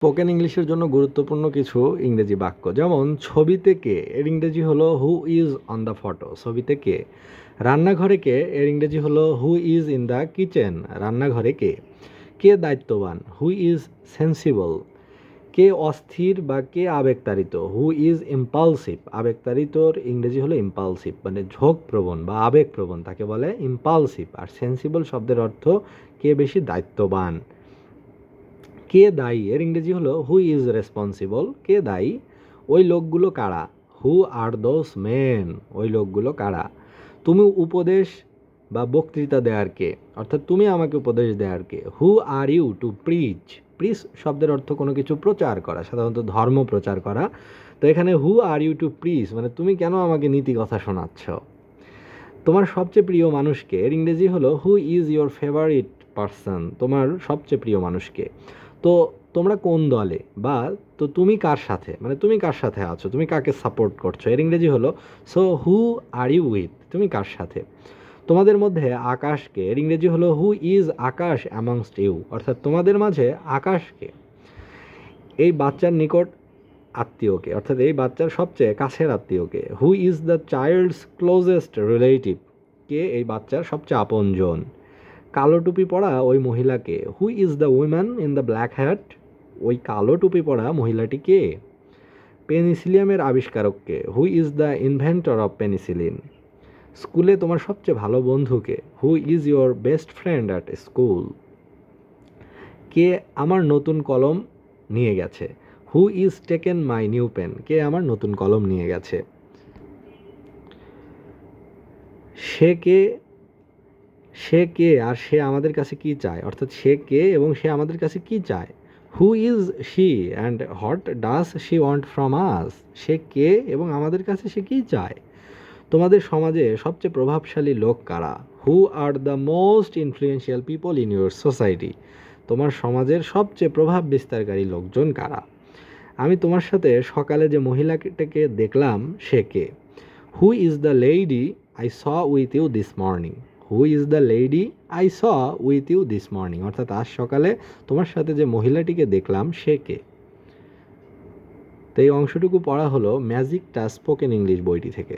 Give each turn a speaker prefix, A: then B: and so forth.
A: Spoken ইংলিশের জন্য গুরুত্বপূর্ণ কিছু ইংরেজি বাক্য, যেমন ছবিতে কে এর ইংরেজি হলো who is on the photo, ছবিতে কে। রান্নাঘরে কে এর ইংরেজি হলো who is in the kitchen, রান্নাঘরে কে। কে দায়িত্ববান, হু ইজ সেন্সিবল। কে অস্থির বা কে আবেগতাড়িত, হু ইজ ইম্পালসিভ, আবেগতাড়িতর ইংরেজি হলো ইম্পালসিভ, মানে ঝোঁকপ্রবণ বা আবেগপ্রবণ, তাকে বলে ইম্পালসিভ। আর সেন্সিবল শব্দের অর্থ কে বেশি দায়িত্ববান। কে দায়ী এর ইংরেজি হলো হু ইজ রেসপন্সিবল, কে দায়ী। ওই লোকগুলো কারা, হু আর দোজ মেন, ওই লোকগুলো কারা। তুমি উপদেশ বা বক্তৃতা দেওয়ার কে, অর্থাৎ তুমি আমাকে উপদেশ দেওয়ার কে, who are you to preach. Preach শব্দের অর্থ কোনো কিছু প্রচার করা, সাধারণত ধর্ম প্রচার করা। তো এখানে হু আর ইউ টু প্রিচ মানে তুমি কেন আমাকে নীতি কথা শোনাচ্ছ। তোমার সবচেয়ে প্রিয় মানুষকে এর ইংরেজি হলো who is your favourite person, তোমার সবচেয়ে প্রিয় মানুষকে। তো তোমরা কোন দলে, বা তো তুমি কার সাথে, মানে তুমি কার সাথে আছো, তুমি কাকে সাপোর্ট করছো, এর ইংরেজি হলো so who are you with, তুমি কার সাথে। তোমাদের মধ্যে আকাশকে এর ইংরেজি হলো who is Akash amongst you, অর্থাৎ তোমাদের মাঝে আকাশকে। এই বাচ্চার নিকট আত্মীয়কে, অর্থাৎ এই বাচ্চার সবচেয়ে কাছের আত্মীয়কে, who is the child's closest relative, কে এই বাচ্চার সবচেয়ে আপনজন। কালো টুপি পরা ওই মহিলাকে, who is the woman in the black hat, ওই কালো টুপি পরা মহিলাটি কে। পেনিসিলিয়ামের আবিষ্কারককে, who is the inventor of penicillin. স্কুলে তোমার সবচেয়ে ভালো বন্ধুকে, who is your best friend at school. কে আমার নতুন কলম নিয়ে গেছে, who is taken my new pen, কে আমার নতুন কলম নিয়ে গেছে। সে কে, সে কে আর সে আমাদের কাছে কি চায়, অর্থাৎ সে কে এবং সে আমাদের কাছে কি চায়। Who is she and what does she want from us, সে কে এবং আমাদের কাছে সে কি চায়। তোমাদের সমাজে সবচেয়ে প্রভাবশালী লোক কারা, who are the most influential people in your society, তোমার সমাজের সবচেয়ে প্রভাব বিস্তারকারী লোকজন কারা। আমি তোমার সাথে সকালে যে মহিলাটাকে দেখলাম সে কে, who is the lady I saw with you this morning, who is the lady I saw with you this morning, অর্থাৎ আজ সকালে তোমার সাথে যে মহিলাটিকে দেখলাম সে কে। তো এই অংশটুকু পড়া হলো ম্যাজিকটা স্পোকেন ইংলিশ বইটি থেকে।